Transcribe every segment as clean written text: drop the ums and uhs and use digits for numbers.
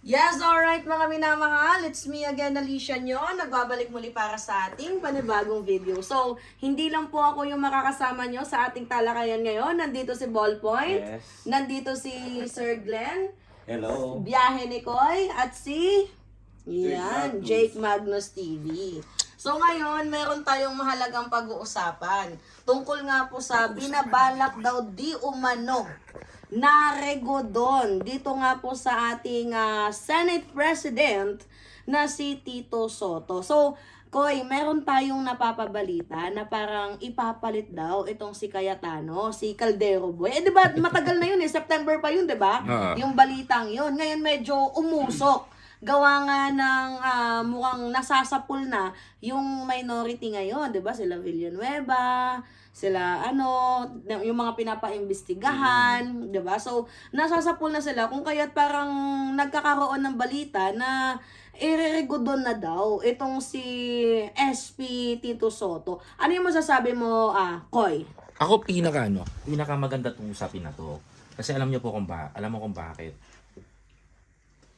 Yes, alright mga minamahal. It's me again, Alicia nyo. Nagbabalik muli para sa ating panibagong video. So, hindi lang po ako yung makakasama nyo sa ating talakayan ngayon. Nandito si Ballpoint. Yes. Nandito si Sir Glenn. Hello. Biyahe ni Koy. At si... Yan, Jake Magnus TV. So ngayon, meron tayong mahalagang pag-uusapan. Tungkol nga po sa binabalak daw di umano na regodon dito nga po sa ating Senate President na si Tito Sotto. So, Koy, meron tayong napapabalita na parang ipapalit daw itong si Cayetano, si Caldero Boy. Eh, di ba, matagal na yun eh, September pa yun, di ba? Yung balitang yun. Ngayon medyo umusok. Gawa nga ng mukhang nasasapul na yung minority ngayon, 'di ba? Sila Villanueva, sila yung mga pinapaimbestigahan, 'di ba? So, nasasapul na sila kung kaya't parang nagkakaroon ng balita na ireregodon na daw itong si SP Tito Sotto. Ano yung masasabi mo, Koy? Ako pinaka maganda tong usapin na to. Kasi alam mo kung bakit.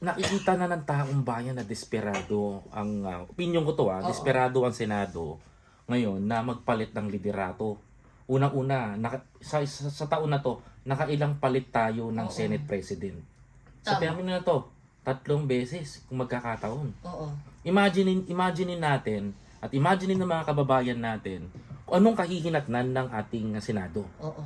Nakikita na ng taong bayan na desperado ang opinion ko to desperado ang Senado ngayon na magpalit ng liderato. Unang-una, sa taon na to, nakailang palit tayo ng Senate President. Sa termino na to, 3 beses kung magkakataon. Oo. Imaginin natin at imaginin ng mga kababayan natin kung anong kahihinatnan ng ating Senado. Oo.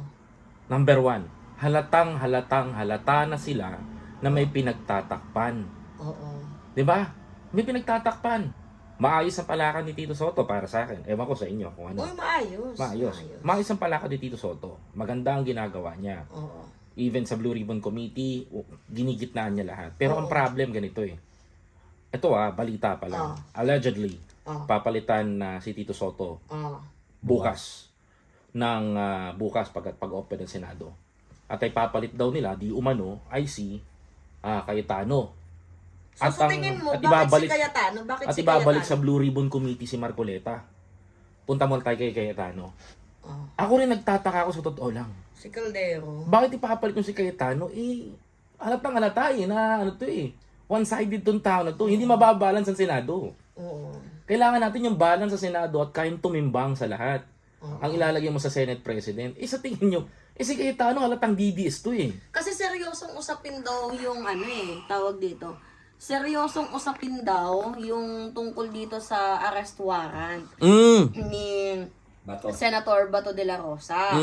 Number 1, halata na sila na may pinagtatakpan. Oo. 'Di ba? May pinagtatakpan. Maayos ang palakad ni Tito Sotto para sa akin. Ewan ko sa inyo kung ano. Uy, maayos. Maayos ang palakad ni Tito Sotto. Maganda ang ginagawa niya. Oo. Even sa Blue Ribbon Committee, ginigitnaan niya lahat. Pero ang problem ganito eh. Ito balita pa lang. Allegedly, papalitan na si Tito Sotto bukas pag-open ng Senado. At ay papalit daw nila, di umano, ay si Cayetano. So, sa tingin mo, bakit si Cayetano? At ibabalik sa Blue Ribbon Committee si Marcoleta. Punta mo tayo kay Cayetano. Ako rin nagtataka ako sa totoo lang. Si Caldero. Bakit ipapalit yung si Cayetano? Halatang halata na one-sided tong tao na to. Hindi mababalance ang Senado. Oo. Kailangan natin yung balance sa Senado at kayang tumimbang sa lahat. Ang ilalagay mo sa Senate President. Sa tingin nyo, si Cayetano halatang DDS to Kasi seryosong usapin daw yung tawag dito. Seryosong usapin daw yung tungkol dito sa arrest warrant ni Senator Bato de la Rosa.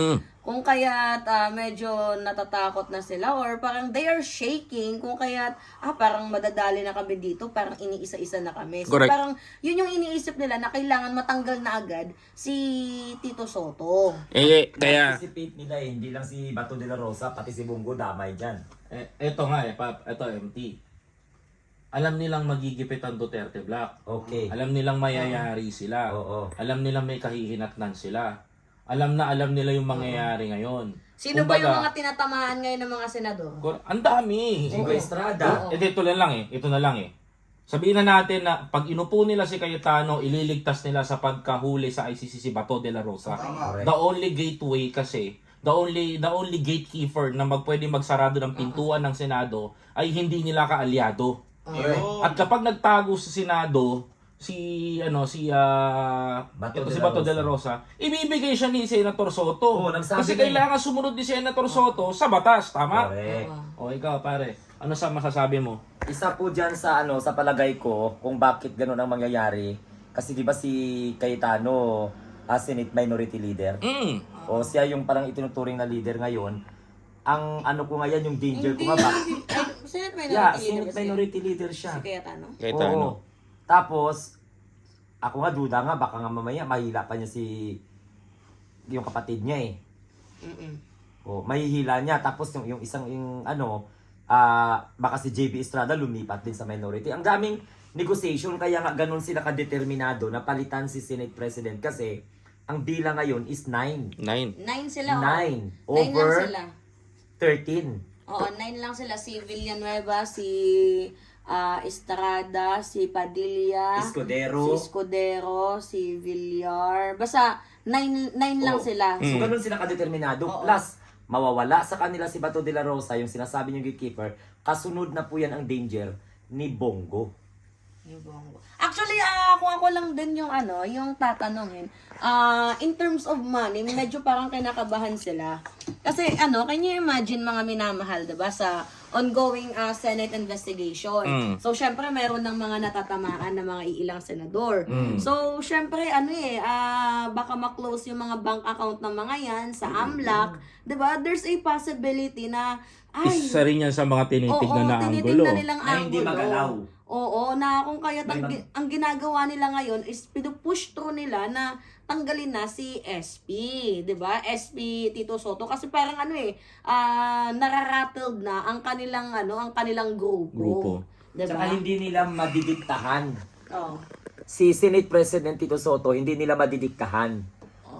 Kung kaya't medyo natatakot na sila or parang they are shaking kung kaya't parang madadali na kami dito, parang iniisa-isa na kami. So Correct. parang yun yung iniisip nila na kailangan matanggal na agad si Tito Sotto. Kaya... Anticipate nila hindi lang si Bato de la Rosa, pati si Bongo damay dyan. Eto nga eto MT. Alam nilang magigipit ang Duterte Black. Okay. Alam nilang mayayari sila. Oo. Alam nilang may kahihinatnan sila. Alam nila yung mangyayari ngayon. Sino ba yung mga tinatamaan ngayon ng mga senador? Ang dami. Chico Estrada. Ito na lang. Sabihin na natin na pag inupo nila si Cayetano, ililigtas nila sa pagkahuli sa ICC si Bato de la Rosa. The only gateway kasi, the only gatekeeper na pwede magsarado ng pintuan ng Senado ay hindi nila kaalyado. At kapag nagtago sa Senado si Bato de la Rosa, ibibigay siya ni Senator Sotto. Kasi kailangan sumunod ni Senator Sotto sa batas, tama? Correct. O ikaw pare, ano sa masasabi mo? Isa po dyan sa sa palagay ko kung bakit ganun ang mangyayari. Kasi di ba si Cayetano Senate Minority Leader? O siya yung parang itinuturing na leader ngayon. Ang ko nga yan, yung danger ko nga ba? Senate Minority Leader. Senate Minority Leader siya. Si Cayetano? Oo. Tapos, ako nga duda nga, baka nga mamaya mahila pa niya yung kapatid niya mahihila niya. Tapos yung isang baka si JB Estrada lumipat din sa minority. Ang daming negotiation, kaya nga ganun sila kadeterminado na palitan si Senate President kasi ang bilang ngayon is 9. 9. 9 sila. 9 9 over lang sila. 13. Oo, 9 lang sila. Si Villanueva, si Estrada, si Padilla, Escudero, si Villar. Basta 9 lang sila. So ganun sila kadeterminado. Plus, mawawala sa kanila si Bato de la Rosa, yung sinasabi niyong gatekeeper. Kasunod na po yan ang danger ni Bongo. Actually, kung ako lang din yung yung tatanungin, in terms of money, medyo parang kinakabahan sila. Kasi can you imagine mga minamahal, 'di ba, sa ongoing Senate investigation. So, syempre meron ng mga natatamaan na mga iilang senador. So, syempre baka ma-close yung mga bank account ng mga yan sa AMLAC, 'di ba? There's a possibility na Isa rin yan sa mga tinitignan na anggulo. tinitingnan nilang Na hindi anggulo. magalaw. Oo, na kung kaya't ang ginagawa nila ngayon is pinupush through nila na tanggalin na si SP, 'di ba? SP Tito Soto kasi parang nararattled na ang kanilang grupo. 'Di Tsaka ba? hindi nila madidiktahan. Oh. Si Senate President Tito Soto, hindi nila madidiktahan.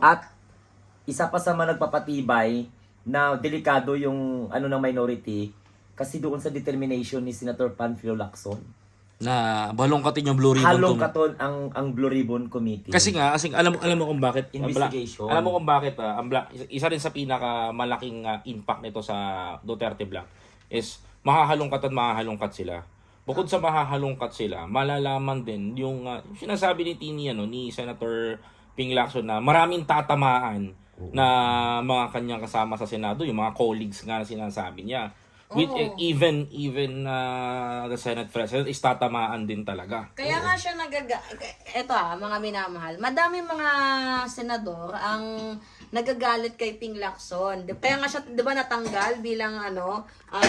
At isa pa sa mga nagpapatibay na delikado yung ng minority kasi doon sa determination ni Senator Panfilo Lacson. Na balongkatin yung Blue Ribbon Halong Committee. katon ang Blue Ribbon Committee. Kasi alam mo kung bakit Investigation. alam mo kung bakit isa rin sa pinakamalaking impact nito sa Duterte Black is mahahalongkat sila. Bukod sa mahahalongkat sila, malalaman din yung sinasabi ni ni Senator Ping Lacson na maraming tatamaan na mga kanyang kasama sa Senado, yung mga colleagues nga na sinasabi niya. With even the Senate President is tatamaan din talaga. Kaya nga siya mga minamahal. Madami mga senador ang nagagalit kay Ping Lacson. Kaya nga siya, 'di ba, natanggal bilang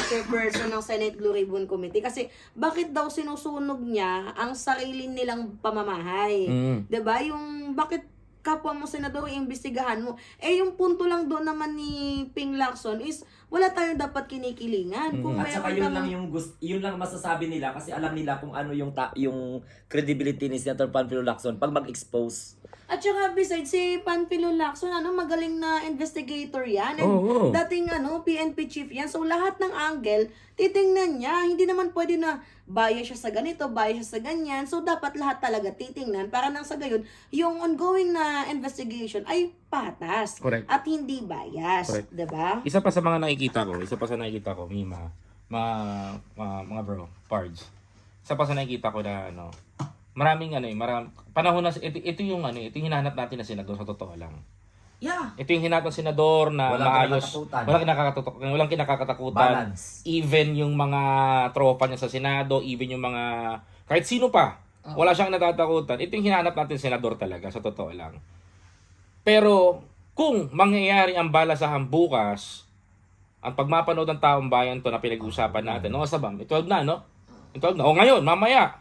chairperson ng Senate Blue Ribbon Committee kasi bakit daw sinusunog niya ang sarili nilang pamamahay? 'Di ba? Yung bakit kapwa mo senador iimbestigahan mo. Yung punto lang doon naman ni Ping Lacson is wala tayong dapat kinikilingan. Kung At saka yun lang masasabi nila kasi alam nila kung ano yung credibility ni Senator Panfilo Lacson pag mag-expose. At saka besides, si Panfilo Lacson, magaling na investigator yan. And Oo. dating PNP chief yan. So lahat ng angle, titingnan niya. Hindi naman pwede na bias siya sa ganito, bias siya sa ganyan. So dapat lahat talaga titingnan para nang sa gayon, yung ongoing na investigation ay patas. Correct. At hindi bias. Correct. Diba? Isa pa sa nakikita ko, Mima, mga bro, Pards. Isa pa sa nakikita ko na maraming panahon na ito yung hinahanap natin na senador sa totoo lang. Yeah. Ito yung hinahanap ng senador na Walang maayos, kinakatakutan. walang kinakatakutan. Balance. Even yung mga tropa niya sa Senado, even yung mga kahit sino pa, wala siyang natatakutan. Ito yung hinahanap natin senador talaga sa totoo lang. Pero kung mangyayari ang balasahan bukas, ang pagmapanood ng taong bayan to na pinag-uusapan natin, sabam, 12 na, no? 12 na. O ngayon, mamaya,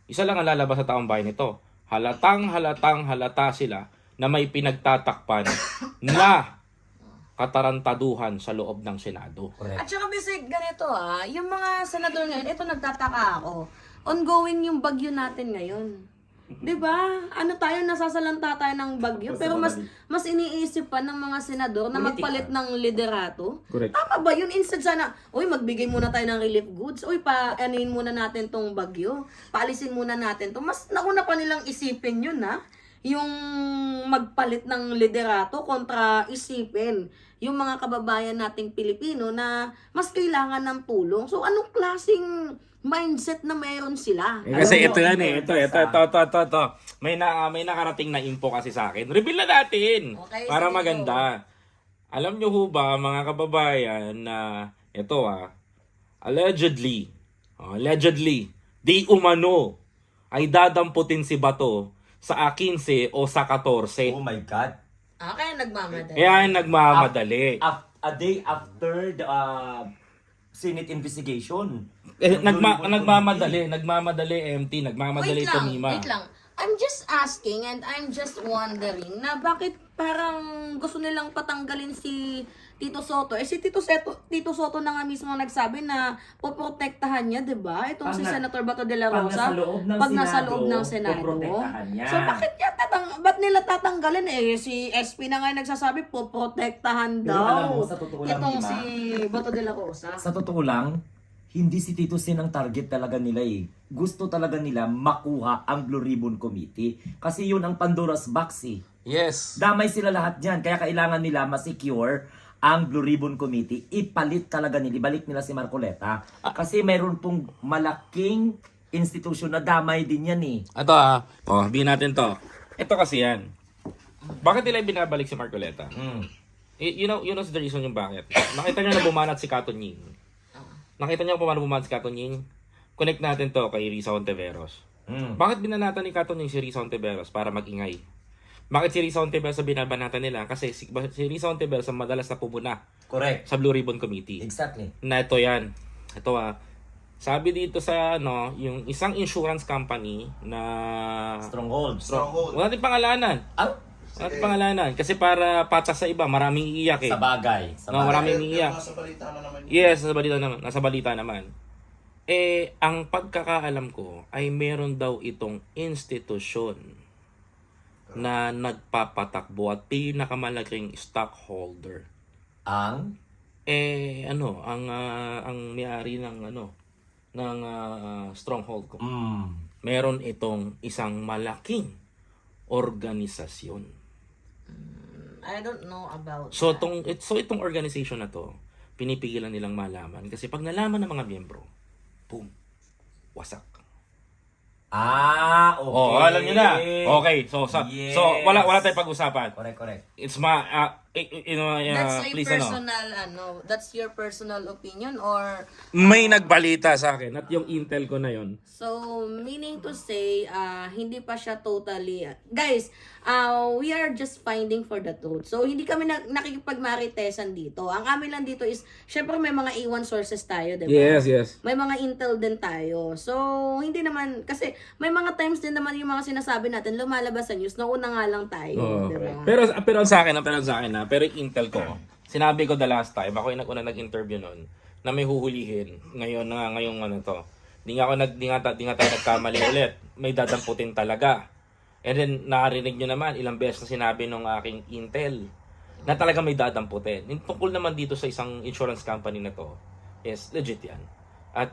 isa lang ang lalabas sa taong bayan nito. Halata sila na may pinagtatakpan na katarantaduhan sa loob ng Senado. At saka bisig ganito yung mga senador ngayon, ito nagtataka ako. Ongoing yung bagyo natin ngayon. 'Di ba? Nasasalanta tayo ng bagyo pero mas iniisip pa ng mga senador na magpalit ng liderato. Correct. Tama ba yun? Instead sana, magbigay muna tayo ng relief goods. Anuin muna natin tong bagyo. Paalisin muna natin to. Mas nauna pa nilang isipin yun yung magpalit ng liderato kontra isipin yung mga kababayan nating Pilipino na mas kailangan ng tulong. So anong klaseng mindset na mayroon sila? Kasi ito yan ito. May nakarating na info kasi sa akin. Reveal na natin Okay, para sige, maganda. Alam nyo ho ba mga kababayan na ito allegedly, di umano ay dadamputin si Bato sa 15 o sa 14. Oh my God. Kaya nagmamadali. Kaya nagmamadali. A day after the Senate investigation. Nagmamadali MT, nagmamadali Wait Mima. lang. I'm just asking and I'm just wondering na bakit parang gusto nilang patanggalin si Tito Soto. Si Tito Soto na nga mismo nagsabi na poprotektahan niya, 'di ba? Itong si Senator Bato de la Rosa pag nasa loob ng Senado. poprotektahan niya. So bakit nila tatanggalin si SP na nga yung nagsasabi poprotektahan Pero alam daw mo, sa totoo lang, itong Mima, si Bato de la Rosa. Sa totoo lang, hindi si Tito Sen ang target talaga nila Gusto talaga nila makuha ang Blue Ribbon Committee. Kasi yun ang Pandora's Box Yes. Damay sila lahat dyan. Kaya kailangan nila ma-secure ang Blue Ribbon Committee, ipalit talaga nila, ibalik nila si Marcoleta. Kasi mayroon pong malaking institusyon na damay din yan eh. Ito sabihin natin to. Ito kasi yan. Bakit nila binabalik si Marcoleta? You know the reason yung bakit. Nakita niyo na bumanat si Kato Nying. Nakita niyo kung paano bumanat si Kato Nying? Connect natin to kay Risa Ontiveros. Bakit binanatan ni Kato Nying si Risa Ontiveros? Para mag-ingay. Bakit si Risa Ontiveros binabanatan nila? Kasi si Risa Ontiveros ang madalas na pumuna Correct. sa Blue Ribbon Committee. Exactly. Na ito yan. Ito sabi dito sa yung isang insurance company na Stronghold. wala natin pangalanan. Wala natin pangalanan. Kasi para patas sa iba, maraming iiyak eh. Sa bagay. No, maraming iiyak. Nasa balita na naman. Yes, nasa balita naman. Ang pagkakaalam ko ay meron daw itong institusyon na nagpapatakbo at pinakamalaking stockholder. Ang? Ang may-ari ng stronghold ko. Mm. Meron itong isang malaking organisasyon. I don't know about So that. itong organization na to, pinipigilan nilang malaman kasi pag nalaman ng mga miyembro, boom, wasak. Okay. Oh, alam niyo na. Okay, so Yes. wala tayong pag-usapan. Correct. It's That's a please personal, that's your personal opinion or may nagbalita sa akin at yung intel ko na yon. so meaning to say hindi pa siya totally guys, we are just finding for the truth. So hindi kami nakikipagmaritesan dito. Ang amin lang dito is syempre may mga A1 sources tayo, 'di ba? Yes. May mga intel din tayo. So hindi naman kasi may mga times din naman yung mga sinasabi natin lumalabas sa news na una nga lang tayo, 'di ba? Pero sa akin, pero yung intel ko, sinabi ko the last time, ako yung nag-interview noon, na may huhulihin ngayong to. Di nga tayo nagkamali ulit. May dadamputin talaga. And then, nakarinig nyo naman, ilang beses na sinabi nung aking intel, na talaga may dadamputin. Yung tungkol naman dito sa isang insurance company na to, yes, legit yan. At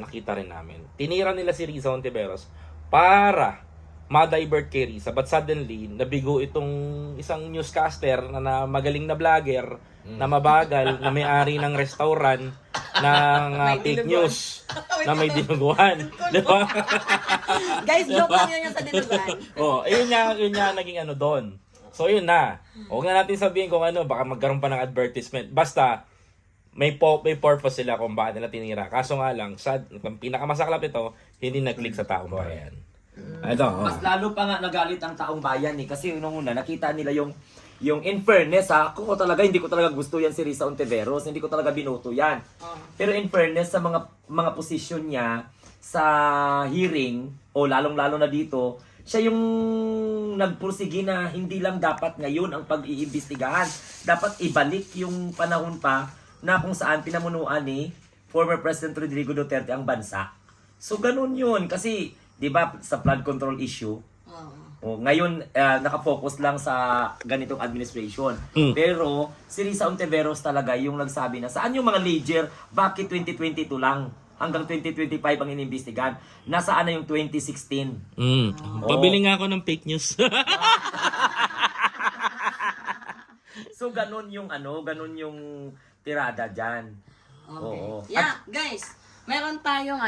nakita rin namin. Tinira nila si Risa Ontiveros para ma-divert kay Risa. But suddenly, nabigo itong isang newscaster na magaling na vlogger, na mabagal, na may-ari ng restaurant, ng fake news, na may dinuguan. Diba? Guys, joke lang yun yung sa dinugan. Yun nga naging doon. So, yun na. Huwag na natin sabihin kung baka magkaroon pa ng advertisement. Basta, may purpose sila kung bakit nila tinira. Kaso nga lang, ang pinakamasaklap ito, hindi nag-click sa taong bayan. Ito. Mas lalo pa nga nagalit ang taong bayan eh. Kasi nung una, nakita nila yung in fairness ako talaga, hindi ko talaga gusto yan si Risa Ontiveros. Hindi ko talaga binoto yan. Pero in fairness sa mga posisyon niya sa hearing, o lalong-lalo na dito, siya yung nagpursige na hindi lang dapat ngayon ang pag-iimbestigahan. Dapat ibalik yung panahon pa na kung saan pinamunuan ni former President Rodrigo Duterte ang bansa. So ganun yun. Kasi, di ba, sa flood control issue, ngayon nakafocus lang sa ganitong administration. Pero si Risa Ontiveros talaga yung nagsabi na saan yung mga ledger, bakit 2022 lang? Hanggang 2025 ang inimbestigahan. Nasaan na yung 2016? Pabili nga ako ng fake news. So ganun yung ganun yung tirada diyan. Okay. Oo. Yeah, guys, meron tayong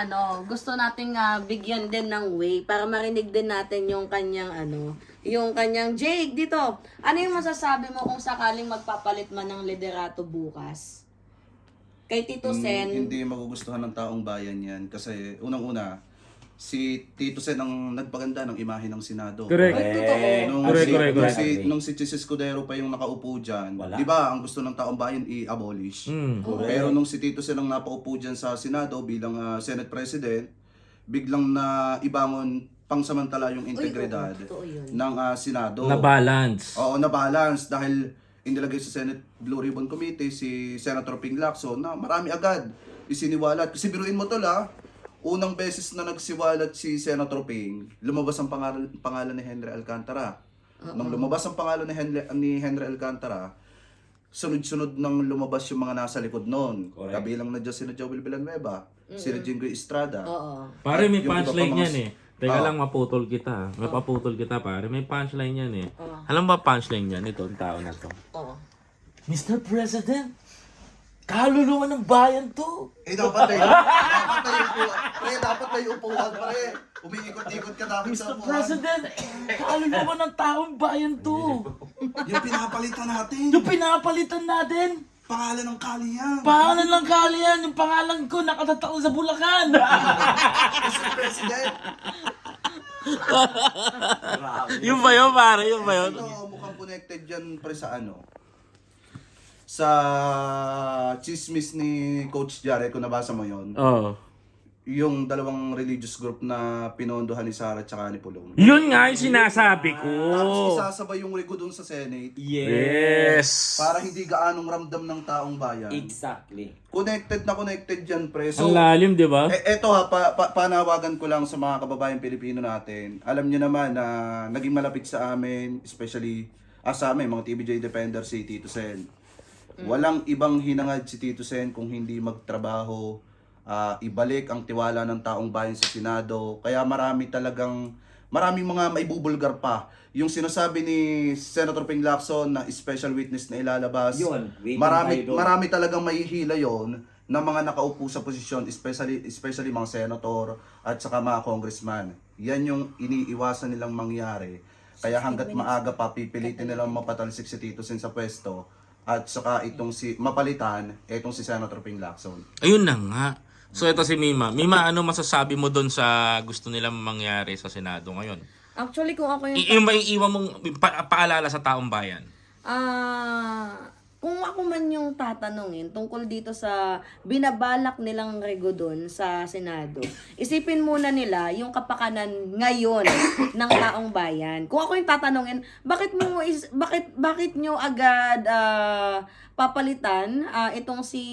gusto nating bigyan din ng way para marinig din natin yung kanyang yung kanyang Jake dito. Ano yung masasabi mo kung sakaling magpapalit man ng liderato bukas? Kay Tito Sen. Hindi magugustuhan ng taong bayan yan kasi unang-una, si Tito Sen ang nagpaganda ng imahe ng Senado. Correct. Ay, totoo. Nung si Chis Escudero pa yung nakaupo dyan, Wala. di ba ang gusto ng taong bayan i-abolish? Pero nung si Tito Sen ang napaupo dyan sa Senado bilang Senate President, biglang na ibangon pangsamantala yung integridad totoo yun. ng Senado. Na balance. Oo, na-balance dahil inilagay sa Senate Blue Ribbon Committee si Senator Ping Lacson na marami agad isiniwalat. Kasi biruin mo tol unang beses na nagsiwalat si Senator Ping, lumabas ang pangalan ni Henry Alcantara. Nung lumabas ang pangalan ni Henry Alcantara, sunod-sunod nang lumabas yung mga nasa likod noon. Kabilang na dyan sina Joel Villanueva, sina Jingoy Estrada. Oo. Pare, may Yung iba punchline pa mga- yan eh. Teka lang, maputol kita. Mapaputol kita, pare. May punchline yan eh. Alam ba punchline yan? Ito, ang tao na to. Oo. Mr. President, kaluluwa ng bayan to. Dapat tayo upuan, pre. Umiikot-ikot ka namin sa Mr. upuan. President, kaluluwa ng taong bayan to. Yung pinapalitan natin. Yung pinapalitan natin. Pangalan ng kali yan. Pangalan lang kali yan, yung pangalan ko nakatataon sa Bulacan. Mr. President. Yung ba yun, pare? Yung ba yun? Ito, mukhang connected yan, pre, sa ano? Sa chismis ni Coach Jared, kung nabasa mo yon, Oo. yung dalawang religious group na pinondohan ni Sarah at ni Pulong. Yun nga yung sinasabi ko. Tapos isasabay yung Rico dun sa Senate Yes. para hindi gaanong ramdam ng taong bayan. Exactly. Connected yan, pre. Ang lalim, di ba? Eto ha, panawagan ko lang sa mga kababayang Pilipino natin. Alam niyo naman na naging malapit sa amin, especially sa amin, mga TVJ Defender si Tito Sen. Walang ibang hinangad si Tito Sen kung hindi magtrabaho, ibalik ang tiwala ng taong bayan sa Senado. Kaya maraming mga maibubulgar pa. Yung sinasabi ni Senator Ping Lacson na special witness na ilalabas, Yun, waiting tayo doon. marami talagang mahihila yon ng mga nakaupo sa posisyon, especially mga senator at saka mga congressman. Yan yung iniiwasan nilang mangyari. Kaya hanggat maaga pa, pipilitin nilang mapatalsik si Tito Sen sa pwesto at saka itong mapalitan itong si Senator Ping Lacson. Ayun na nga. So ito si Mima. Mima, ano masasabi mo doon sa gusto nilang mangyari sa Senado ngayon? Actually, kung ako yung... Yung maiiwan mong paalala sa taong bayan. Kung ako man yung tatanungin tungkol dito sa binabalak nilang regodon sa Senado, isipin muna nila yung kapakanan ngayon ng taong bayan. Kung ako yung tatanungin, bakit nyo agad papalitan itong si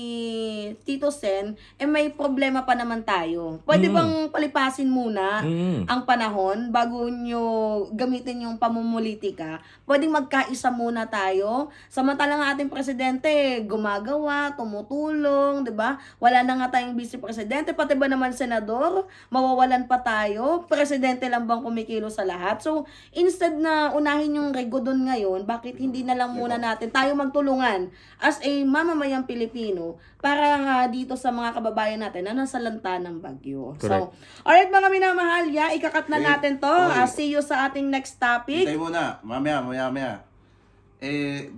Tito Sen, may problema pa naman tayo. Pwede bang palipasin muna ang panahon bago nyo gamitin yung pamumulitika? Pwedeng magkaisa muna tayo. Samantalang ang ating presidente gumagawa, tumutulong, 'di ba? Wala na nga tayong vice presidente, pati ba naman senador, mawawalan pa tayo. Presidente lang bang kumikilos sa lahat? So, instead na unahin yung regodon ngayon, bakit hindi na lang muna natin tayo magtulungan as a mamamayang Pilipino para dito sa mga kababayan natin na nasa lanta ng bagyo. So, alright mga minamahal, ikakat na natin to. See you sa ating next topic. Hintay muna, mamaya.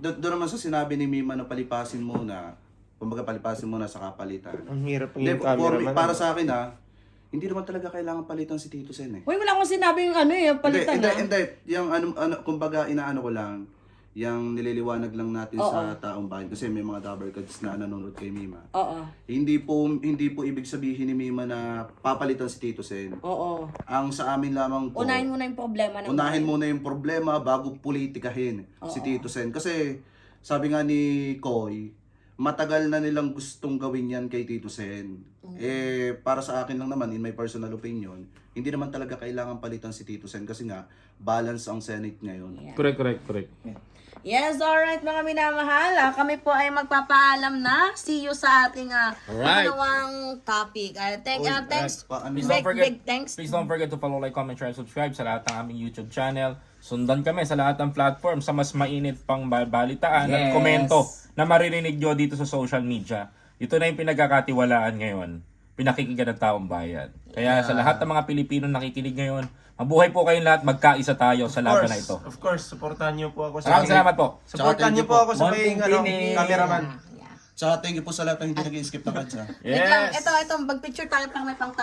Doon naman sa sinabi ni Mima na palipasin muna, kumbaga palipasin muna sa kapalitan. Ang hirap Hindi, yung camera para sa akin hindi naman talaga kailangan palitan si Tito Sen eh. Uy, wala akong sinabing palitan Hindi, yung kumbaga inaano ko lang, yung nililiwanag lang natin sa taong bayan kasi may mga dabber cards na nanonood kay Mima. Oo. Hindi po ibig sabihin ni Mima na papalitan si Tito Sen. Oo. Ang sa amin lamang po, Unahin muna yung problema ng unahin muna yung problema bago politikahin si Tito Sen. Kasi sabi nga ni Koy, matagal na nilang gustong gawin yan kay Tito Sen. Para sa akin lang naman, in my personal opinion, hindi naman talaga kailangan palitan si Tito Sen kasi nga balance ang Senate ngayon. Correct. Yes, alright mga minamahal. Kami po ay magpapaalam na. See you sa ating Alright. pangalawang topic. Thanks. Thanks. Please don't forget to follow, like, comment, share, subscribe sa lahat ng aming YouTube channel. Sundan kami sa lahat ng platform sa mas mainit pang balitaan at komento na maririnig nyo dito sa social media. Ito na yung pinagkakatiwalaan ngayon. Pinakikinggan ng taong bayan. Kaya sa lahat ng mga Pilipino nakikinig ngayon, mabuhay po kayong lahat, magkaisa tayo sa laban na ito. Of course, supportahan niyo po ako sa Maraming salamat po. Supportahan niyo po ako sa paying cameraman. Tsaka thank you po sa lahat ng hindi nag-skip na cards ha. Wait lang, ito, magpicture tayo pang may pang